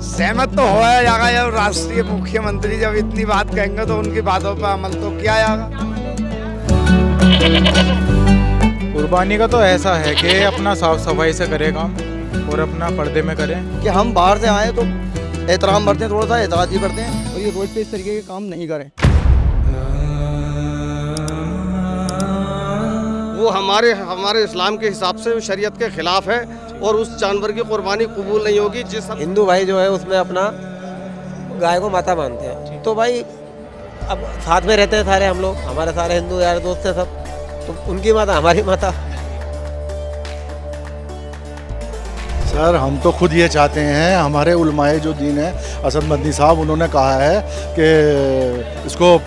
सहमत तो होया जाएगा जब राष्ट्रीय मुख्यमंत्री जब इतनी बात कहेंगे तो उनकी बातों पर अमल तो किया जाएगा। कुर्बानी का तो ऐसा है कि अपना साफ सफाई से करे काम और अपना पर्दे में करें। कि हम बाहर से आए तो एहतराम करते हैं, थोड़ा सा एहतराजी करते हैं और ये रोज पे इस तरीके के काम नहीं करें। वो हमारे इस्लाम के हिसाब से शरीयत के खिलाफ है और उस जानवर की कुर्बानी कबूल नहीं होगी। जिस हिंदू भाई जो है उसमें अपना गाय को माता मानते हैं, तो भाई अब साथ में रहते हैं सारे हम लोग, हमारे सारे हिंदू यार दोस्त हैं सब, तो उनकी माता हमारी माता। सर हम तो खुद ये चाहते हैं, हमारे उलमाए जो दीन है असद मदनी साहब उन्होंने कहा है कि इसको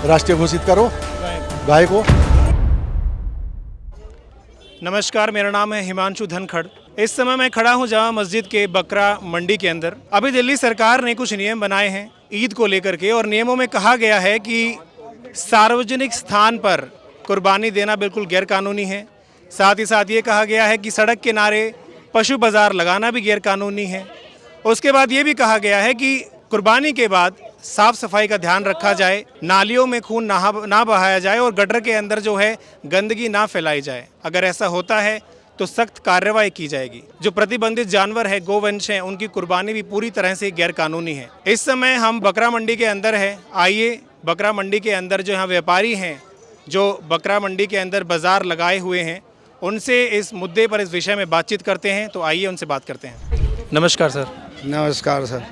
राष्ट्रीय घोषित करो गाय को। नमस्कार, मेरा नाम है हिमांशु धनखड़। इस समय मैं खड़ा हूं जामा मस्जिद के बकरा मंडी के अंदर। अभी दिल्ली सरकार ने कुछ नियम बनाए हैं ईद को लेकर के, और नियमों में कहा गया है कि सार्वजनिक स्थान पर कुर्बानी देना बिल्कुल गैर कानूनी है। साथ ही साथ ये कहा गया है कि सड़क किनारे पशु बाजार लगाना भी गैर कानूनी है। उसके बाद ये भी कहा गया है कि कुर्बानी के बाद साफ सफाई का ध्यान रखा जाए, नालियों में खून ना बहाया जाए और गटर के अंदर जो है गंदगी ना फैलाई जाए। अगर ऐसा होता है तो सख्त कार्रवाई की जाएगी। जो प्रतिबंधित जानवर है, गोवंश हैं, उनकी कुर्बानी भी पूरी तरह से गैर कानूनी है। इस समय हम बकरा मंडी के अंदर है। आइए बकरा मंडी के अंदर जो यहाँ व्यापारी हैं, जो बकरा मंडी के अंदर बाजार लगाए हुए हैं, उनसे इस मुद्दे पर, इस विषय में बातचीत करते हैं। तो आइए उनसे बात करते हैं। नमस्कार सर। नमस्कार सर।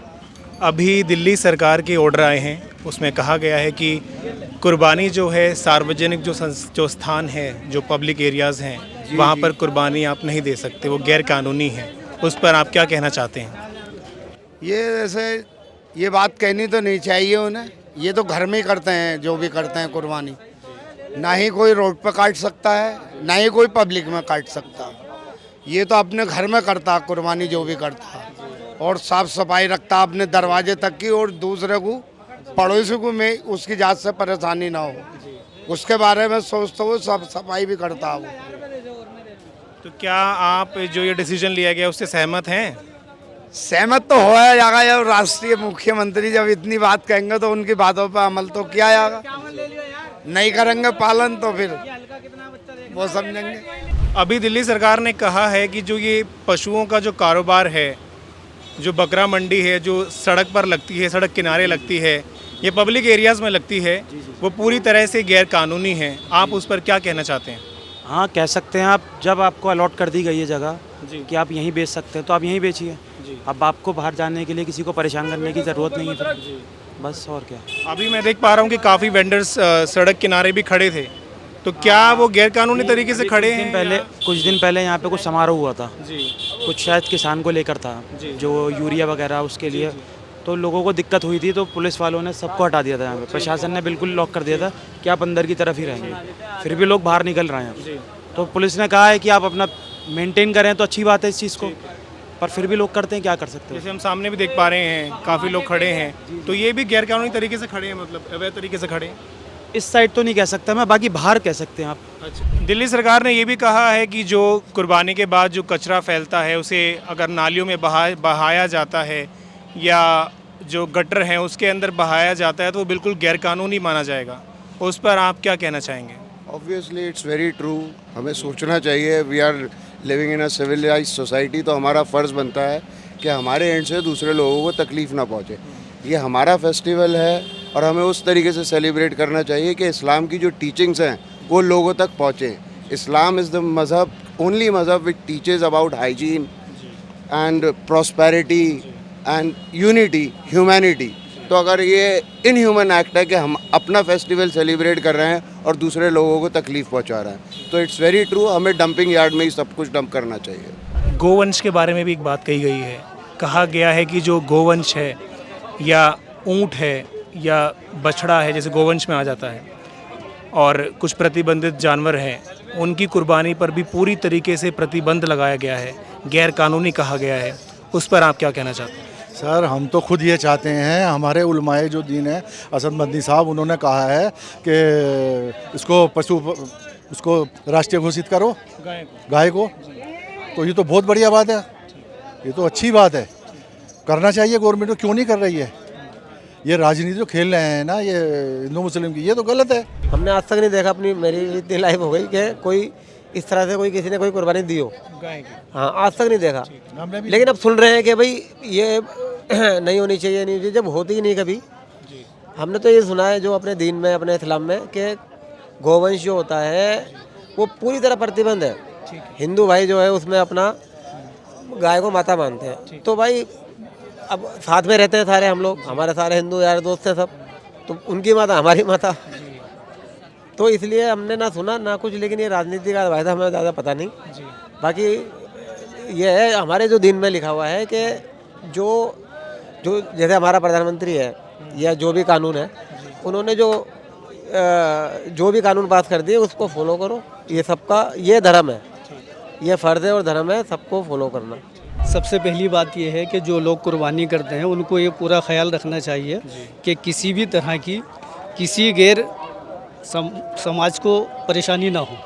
अभी दिल्ली सरकार के ऑर्डर आए हैं, उसमें कहा गया है कि कुर्बानी जो है सार्वजनिक जो स्थान है, जो पब्लिक एरियाज़ हैं, वहाँ पर कुर्बानी आप नहीं दे सकते, वो गैर कानूनी है। उस पर आप क्या कहना चाहते हैं? ये बात कहनी तो नहीं चाहिए उन्हें। ये तो घर में ही करते हैं, जो भी करते हैं कुर्बानी। ना ही कोई रोड पर काट सकता है, ना ही कोई पब्लिक में काट सकता है। ये तो अपने घर में करता है कुर्बानी, जो भी करता है, और साफ सफाई रखता अपने दरवाजे तक की, और दूसरे को, पड़ोसी को में उसकी जात से परेशानी ना हो, उसके बारे में सोचते हुए साफ सफाई भी करता है वो। तो क्या आप जो ये डिसीजन लिया गया उससे सहमत हैं? सहमत तो होया जाएगा जब राष्ट्रीय मुख्यमंत्री जब इतनी बात कहेंगे तो उनकी बातों पर अमल तो किया जाएगा। नहीं करेंगे पालन तो फिर वो समझेंगे। अभी दिल्ली सरकार ने कहा है कि जो ये पशुओं का जो कारोबार है, जो बकरा मंडी है, जो सड़क पर लगती है, सड़क किनारे लगती है, ये पब्लिक एरियाज़ में लगती है, वो पूरी तरह से गैर कानूनी है। आप उस पर क्या कहना चाहते हैं? हाँ, कह सकते हैं आप। जब आपको अलॉट कर दी गई है जगह कि आप यहीं बेच सकते हैं, तो आप यहीं बेचिए। अब आपको बाहर जाने के लिए किसी को परेशान करने की ज़रूरत नहीं है फिर, बस। और क्या। अभी मैं देख पा रहा हूँ कि काफ़ी वेंडर्स सड़क किनारे भी खड़े थे, तो क्या वो गैर कानूनी तरीके से खड़े हैं? कुछ दिन पहले यहाँ पे कुछ समारोह हुआ था जी, कुछ शायद किसान को लेकर था, जो यूरिया वगैरह उसके लिए, तो लोगों को दिक्कत हुई थी, तो पुलिस वालों ने सबको हटा दिया था। यहाँ पे प्रशासन ने बिल्कुल लॉक कर दिया था कि आप अंदर की तरफ ही रहेंगे, फिर भी लोग बाहर निकल रहे हैं। तो पुलिस ने कहा है कि आप अपना मेंटेन करें, तो अच्छी बात है इस चीज़ को, पर फिर भी लोग करते हैं, क्या कर सकते हैं। जैसे हम सामने भी देख पा रहे हैं काफ़ी लोग खड़े हैं, तो ये भी गैर कानूनी तरीके से खड़े हैं, मतलब अवैध तरीके से खड़े हैं। इस साइड तो नहीं कह सकता मैं, बाकी बाहर कह सकते हैं आप। अच्छा, दिल्ली सरकार ने ये भी कहा है कि जो कुर्बानी के बाद जो कचरा फैलता है, उसे अगर नालियों में बहाया जाता है या जो गटर हैं उसके अंदर बहाया जाता है, तो वो बिल्कुल गैर कानूनी माना जाएगा। उस पर आप क्या कहना चाहेंगे? Obviously it's very true. हमें सोचना चाहिए, we are living in a civilised society, तो हमारा फ़र्ज़ बनता है कि हमारे एंड से दूसरे लोगों को तकलीफ़ ना पहुँचे। ये हमारा फेस्टिवल है और हमें उस तरीके से सेलिब्रेट करना चाहिए कि इस्लाम की जो टीचिंग्स हैं वो लोगों तक पहुँचें। इस्लाम इज़ द मज़हब, ओनली मज़हब which teaches about hygiene and prosperity and unity, humanity. तो अगर ये इनह्यूमन एक्ट है कि हम अपना फेस्टिवल सेलिब्रेट कर रहे हैं और दूसरे लोगों को तकलीफ़ पहुंचा रहे हैं, तो इट्स वेरी ट्रू, हमें डंपिंग यार्ड में ही सब कुछ डंप करना चाहिए। गोवंश के बारे में भी एक बात कही गई है। कहा गया है कि जो गोवंश है या ऊँट है या बछड़ा है, जैसे गोवंश में आ जाता है, और कुछ प्रतिबंधित जानवर हैं, उनकी कुर्बानी पर भी पूरी तरीके से प्रतिबंध लगाया गया है, गैर कानूनी कहा गया है। उस पर आप क्या कहना चाहते हैं? सर हम तो खुद ये चाहते हैं, हमारे उलमाए जो दीन है असद मदनी साहब उन्होंने कहा है कि इसको उसको राष्ट्रीय घोषित करो गाय को, तो ये तो बहुत बढ़िया बात है, ये तो अच्छी बात है, करना चाहिए गवर्नमेंट को। क्यों नहीं कर रही है? ये राजनीति जो खेल रहे हैं ना ये हिंदू मुस्लिम की, ये तो गलत है। हमने आज तक नहीं देखा, अपनी मेरी इतनी लाइफ हो गई कि कोई इस तरह से कोई किसी ने कोई कुर्बानी दी हो। हाँ, आज तक नहीं देखा। लेकिन अब सुन रहे हैं कि भाई ये नहीं होनी चाहिए, नहीं होनी चाहिए, जब होती ही नहीं कभी। हमने तो ये सुना है जो अपने दीन में, अपने इस्लाम में, कि गोवंश जो होता है वो पूरी तरह प्रतिबंध है। हिंदू भाई जो है उसमें अपना गाय को माता मानते हैं। तो भाई अब साथ में रहते हैं सारे हम लोग, हमारे सारे हिंदू यार दोस्त हैं सब, तो उनकी माता हमारी माता, तो इसलिए हमने ना सुना ना कुछ। लेकिन ये राजनीति का वायदा हमें ज़्यादा पता नहीं। बाकी ये है हमारे जो दीन में लिखा हुआ है कि जो जो जैसे हमारा प्रधानमंत्री है या जो भी कानून है, उन्होंने जो भी कानून पास कर दिए उसको फॉलो करो। ये सबका ये धर्म है, ये फ़र्ज़ है और धर्म है सबको फॉलो करना। सबसे पहली बात यह है कि जो लोग कुर्बानी करते हैं उनको ये पूरा ख्याल रखना चाहिए कि किसी भी तरह की किसी गैर समाज को परेशानी ना हो,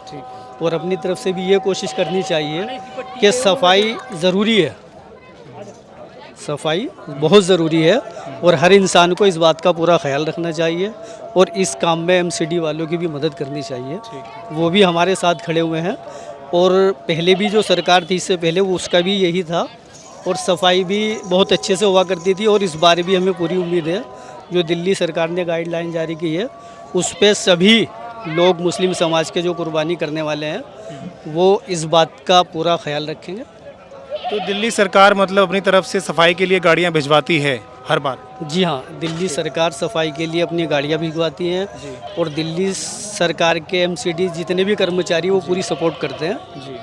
और अपनी तरफ से भी ये कोशिश करनी चाहिए कि सफाई ज़रूरी है, सफाई बहुत ज़रूरी है, और हर इंसान को इस बात का पूरा ख्याल रखना चाहिए। और इस काम में एमसीडी वालों की भी मदद करनी चाहिए, वो भी हमारे साथ खड़े हुए हैं। और पहले भी जो सरकार थी इससे पहले वो उसका भी यही था, और सफाई भी बहुत अच्छे से हुआ करती थी। और इस बार भी हमें पूरी उम्मीद है जो दिल्ली सरकार ने गाइडलाइन जारी की है उस पर सभी लोग मुस्लिम समाज के जो कुर्बानी करने वाले हैं वो इस बात का पूरा ख्याल रखेंगे। तो दिल्ली सरकार मतलब अपनी तरफ से सफाई के लिए गाड़ियां भिजवाती है हर बार? जी हाँ, दिल्ली सरकार सफाई के लिए अपनी गाड़ियाँ भिजवाती हैं, और दिल्ली सरकार के एमसीडी जितने भी कर्मचारी वो पूरी सपोर्ट करते हैं जी।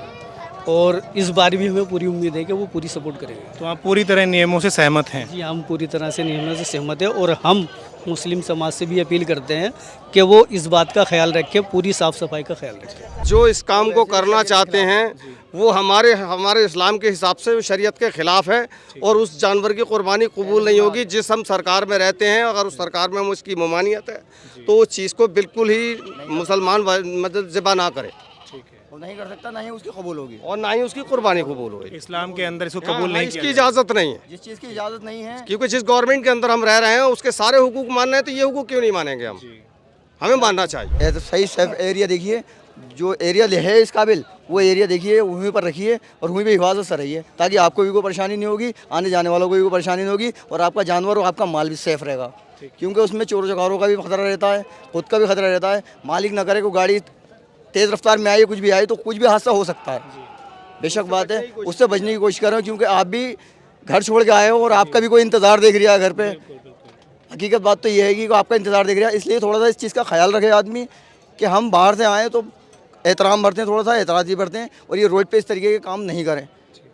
और इस बार भी हमें पूरी उम्मीद है कि वो पूरी सपोर्ट करेंगे। तो आप पूरी तरह नियमों से सहमत हैं? जी, हम पूरी तरह से नियमों से सहमत हैं, और हम मुस्लिम समाज से भी अपील करते हैं कि वो इस बात का ख्याल रखें, पूरी साफ़ सफाई का ख्याल रखें। जो इस काम को करना चाहते हैं वो हमारे इस्लाम के हिसाब से शरीयत के ख़िलाफ़ है, और उस जानवर की कुर्बानी कबूल नहीं होगी। जिस हम सरकार में रहते हैं, अगर उस सरकार में उसकी ममानियत है तो उस चीज़ को बिल्कुल ही मुसलमान मतलब ज़िबा ना करे, वो नहीं कर सकता, ना ही उसकी कबूल होगी और ना ही उसकी कुर्बानी कबूल होगी। इस्लाम के अंदर इसको कबूल नहीं, इसकी इजाज़त नहीं है। जिस चीज़ की इजाज़त नहीं है, क्योंकि जिस गवर्नमेंट के अंदर हम रह रहे हैं उसके सारे हुकूक मानना है, तो ये हुकूक क्यों नहीं मानेंगे हम? हमें मानना चाहिए। ऐसे सही सेफ एरिया देखिए, जो एरिया है इस काबिल वो एरिया देखिए, वहीं पर रखिए और वहीं पे हिफाजत से रहिए, ताकि आपको भी कोई परेशानी नहीं होगी, आने जाने वालों को भी कोई परेशानी नहीं होगी, और आपका जानवर और आपका माल भी सेफ़ रहेगा। क्योंकि उसमें चोर चकारों का भी खतरा रहता है, खुद का भी खतरा रहता है। मालिक न करे को गाड़ी तेज़ रफ्तार में आई, कुछ भी आई तो कुछ भी हादसा हो सकता है। बेशक बात है, उससे बचने की कोशिश कर रहे हो, क्योंकि आप भी घर छोड़ के आए हो और आपका भी कोई इंतज़ार देख रहा है घर पे। हकीकत बात तो ये है कि आपका इंतज़ार देख रहा है, इसलिए थोड़ा सा इस चीज़ का ख्याल रखे आदमी कि हम बाहर से आएँ तो एहतराम बरतें, थोड़ा सा एतराज़ी बरतें, और ये रोड पे इस तरीके के काम नहीं करें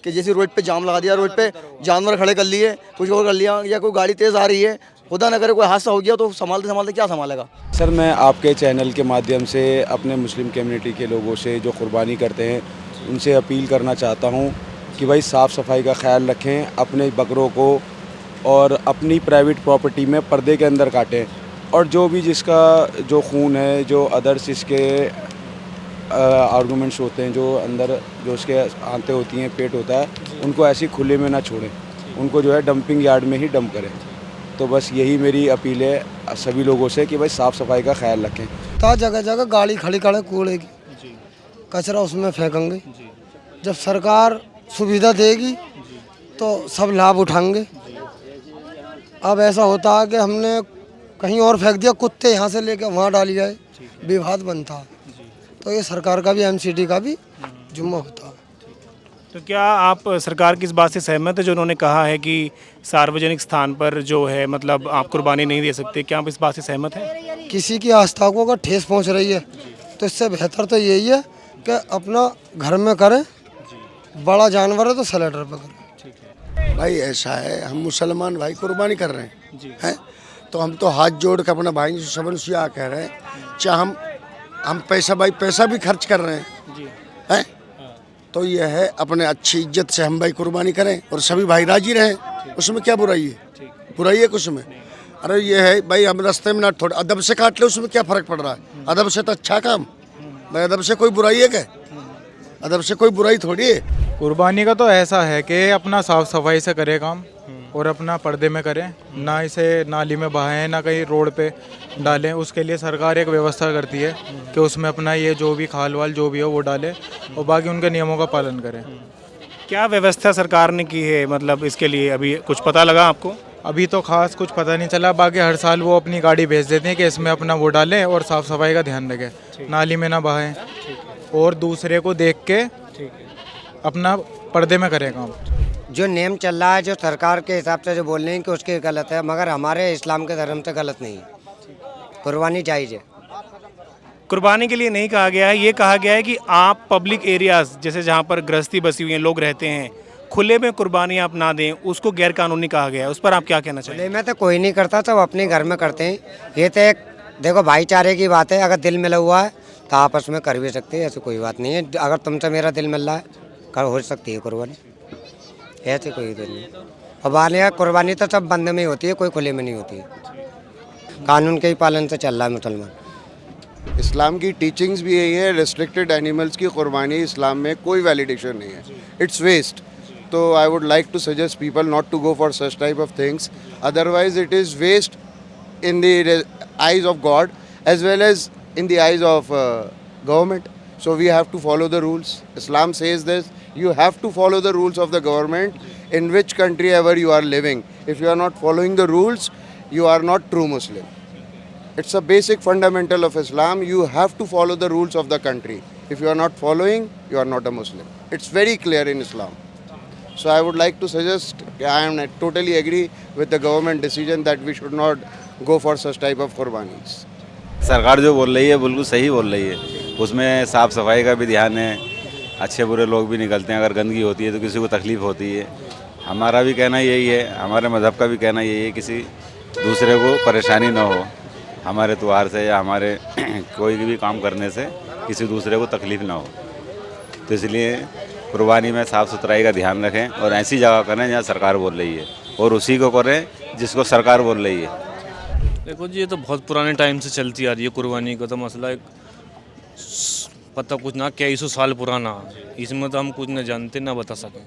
कि जैसे रोड पे जाम लगा दिया, रोड पे जानवर खड़े कर लिए, कुछ और कर लिया, या कोई गाड़ी तेज़ आ रही है, खुदा न करे कोई हादसा हो गया तो संभालते संभालते क्या संभालेगा। सर, मैं आपके चैनल के माध्यम से अपने मुस्लिम कम्युनिटी के लोगों से जो कुर्बानी करते हैं उनसे अपील करना चाहता हूं कि भाई साफ़ सफाई का ख्याल रखें, अपने बकरों को और अपनी प्राइवेट प्रॉपर्टी में पर्दे के अंदर काटें, और जो भी जिसका जो खून है, जो अदर्स इसके आर्गूमेंट्स होते हैं, जो अंदर जो उसके आंतें होती हैं, पेट होता है, उनको ऐसे खुले में ना छोड़ें, उनको जो है डंपिंग यार्ड में ही डंप करें। तो बस यही मेरी अपील है सभी लोगों से कि भाई साफ़ सफाई का ख्याल रखें। तो जगह जगह गाड़ी खड़ी खड़े कूड़े की कचरा उसमें फेंकेंगे, जब सरकार सुविधा देगी तो सब लाभ उठाएंगे। अब ऐसा होता है कि हमने कहीं और फेंक दिया, कुत्ते यहाँ से लेकर वहाँ डाली जाए, विवाद बनता। तो ये सरकार का भी एमसीडी का भी जुम्मा होता है। तो क्या आप सरकार की इस बात से सहमत है जो उन्होंने कहा है कि सार्वजनिक स्थान पर जो है मतलब आप कुर्बानी नहीं दे सकते, क्या आप इस बात से सहमत हैं? किसी की आस्था को अगर ठेस पहुंच रही है तो इससे बेहतर तो यही है कि अपना घर में करें, बड़ा जानवर है तो सिलेंडर पर करें। भाई ऐसा है, हम मुसलमान भाई कुर्बानी कर रहे हैं, तो हम तो हाथ जोड़ कर अपना भाई सबन सिया कह रहे हैं, चाहे हम पैसा भी खर्च कर रहे हैं, तो ये है अपने अच्छी इज्जत से हम भाई कुर्बानी करें और सभी भाई राजी रहें, उसमें क्या बुराई है? बुराई है कुछ में? अरे ये है भाई, हम रास्ते में ना थोड़ा अदब से काट ले, उसमें क्या फ़र्क पड़ रहा है? अदब से तो अच्छा काम भाई अदब से कोई बुराई है क्या? अदब से कोई बुराई थोड़ी है। कुर्बानी का तो ऐसा है कि अपना साफ सफाई से करे काम और अपना पर्दे में करें, ना इसे नाली में बहाएं, ना कहीं रोड पे डालें। उसके लिए सरकार एक व्यवस्था करती है कि उसमें अपना ये जो भी खाल वाल जो भी हो वो डालें और बाकी उनके नियमों का पालन करें। क्या व्यवस्था सरकार ने की है, मतलब इसके लिए अभी कुछ पता लगा आपको? अभी तो खास कुछ पता नहीं चला, बाकी हर साल वो अपनी गाड़ी भेज देते हैं कि इसमें अपना वो डालें और साफ़ सफाई का ध्यान रखें, नाली में ना बहाएं और दूसरे को देख के अपना पर्दे में करें काम। जो नेम चल रहा है, जो सरकार के हिसाब से जो बोल रहे हैं कि उसके गलत है, मगर हमारे इस्लाम के धर्म से गलत नहीं है। कुर्बानी जायज़ है। कुर्बानी के लिए नहीं कहा गया है, ये कहा गया है कि आप पब्लिक एरियाज जैसे जहाँ पर गृहस्थी बसी हुई है, लोग रहते हैं, खुले में कुर्बानी आप ना दें, उसको गैर कानूनी कहा गया है। उस पर आप क्या कहना चाहिए? खुले में तो कोई नहीं करता, सब अपने घर में करते हैं। ये तो एक देखो भाईचारे की बात है, अगर दिल मिला हुआ है तो आपस में कर भी सकते हैं, ऐसी कोई बात नहीं है। अगर तुमसे मेरा दिल मिल रहा है, कर हो सकती है कुर्बानी, ऐसे कोई दिल नहीं। और कुर्बानी तो सब बंद में ही होती है, कोई खुले में नहीं होती है। कानून के ही पालन से चल रहा है मुसलमान। इस्लाम की टीचिंग्स भी यही है, रेस्ट्रिक्टेड एनिमल्स की कुर्बानी इस्लाम में कोई वैलिडेशन नहीं है, इट्स वेस्ट। तो I would like to suggest people not to go for such type of things, otherwise it is waste in the eyes of God as well as in the eyes of government. So we have to follow the rules. Islam says this, you have to follow the rules of the government in which country ever you are living. If you are not following the rules, you are not true Muslim. It's a basic fundamental of Islam. You have to follow the rules of the country. If you are not following, you are not a Muslim. It's very clear in Islam. So I would like to suggest, I totally agree with the government decision that we should not go for such type of कुर्बानीज। सरकार जो बोल रही है बिल्कुल सही बोल रही है, उसमें साफ़ सफाई का भी ध्यान है, अच्छे बुरे लोग भी निकलते हैं, अगर गंदगी होती है तो किसी को तकलीफ़ होती है। हमारा भी कहना यही है, हमारे मज़हब का भी कहना यही है, किसी दूसरे को परेशानी ना हो हमारे त्यौहार से या हमारे कोई भी काम करने से किसी दूसरे को तकलीफ़ ना हो। तो इसलिए कुर्बानी में साफ़ सुथराई का ध्यान रखें और ऐसी जगह करें जहाँ सरकार बोल रही है और उसी को करें जिसको सरकार बोल रही है। देखो जी, ये तो बहुत पुराने टाइम से चलती आ रही है कुर्बानी का तो मसला, एक पता कुछ ना क्या 100 साल पुराना, इसमें तो हम कुछ ना जानते ना बता सकें।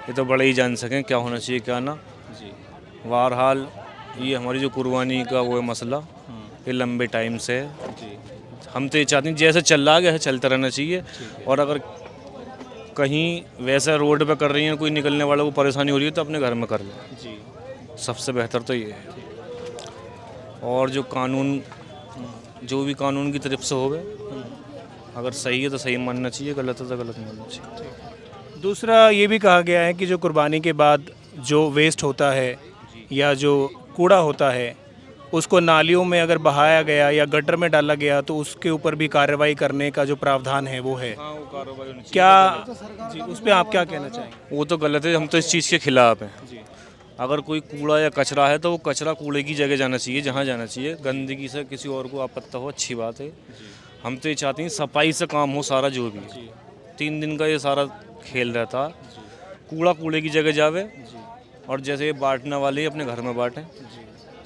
ये तो बड़े ही जान सकें क्या होना चाहिए क्या ना। बहरहाल ये हमारी जो कुर्बानी का वो है मसला, ये लंबे टाइम से हम तो ये चाहते हैं जैसे चल रहा है ऐसे चलता रहना चाहिए। और अगर कहीं वैसा रोड पे कर रही हैं, कोई निकलने वालों को परेशानी हो रही है तो अपने घर में कर लें, सबसे बेहतर तो ये है। और जो कानून जो भी कानून की तरफ से होवे, अगर सही है तो सही मानना चाहिए, गलत है तो गलत मानना चाहिए। दूसरा ये भी कहा गया है कि जो कुर्बानी के बाद जो वेस्ट होता है या जो कूड़ा होता है उसको नालियों में अगर बहाया गया या गटर में डाला गया तो उसके ऊपर भी कार्रवाई करने का जो प्रावधान है वो है। क्या जी उस पर आप क्या कहना चाहेंगे? वो तो गलत है, हम तो इस चीज़ के खिलाफ हैं। अगर कोई कूड़ा या कचरा है तो वो कचरा कूड़े की जगह जाना चाहिए, जहाँ जाना चाहिए। गंदगी से किसी और को आपत्ति हो अच्छी बात है, हम तो ये चाहते हैं सफाई से काम हो सारा। जो भी 3 दिन का ये सारा खेल रहता, कूड़ा कूड़े की जगह जावे और जैसे ये बांटने वाले अपने घर में बांटें,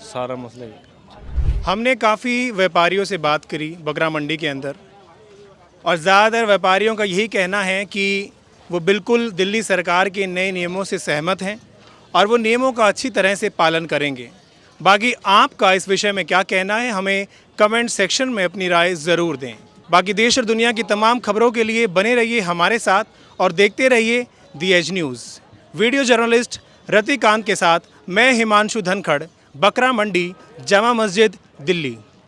सारा मसला है। हमने काफ़ी व्यापारियों से बात करी बकरा मंडी के अंदर और ज़्यादातर व्यापारियों का यही कहना है कि वो बिल्कुल दिल्ली सरकार के नए नियमों से सहमत हैं और वो नियमों का अच्छी तरह से पालन करेंगे। बाकी आपका इस विषय में क्या कहना है, हमें कमेंट सेक्शन में अपनी राय ज़रूर दें। बाकी देश और दुनिया की तमाम खबरों के लिए बने रहिए हमारे साथ और देखते रहिए The Age News. Video journalist Ratikant के साथ मैं हिमांशु धनखड़, बकरा मंडी, जामा मस्जिद, दिल्ली।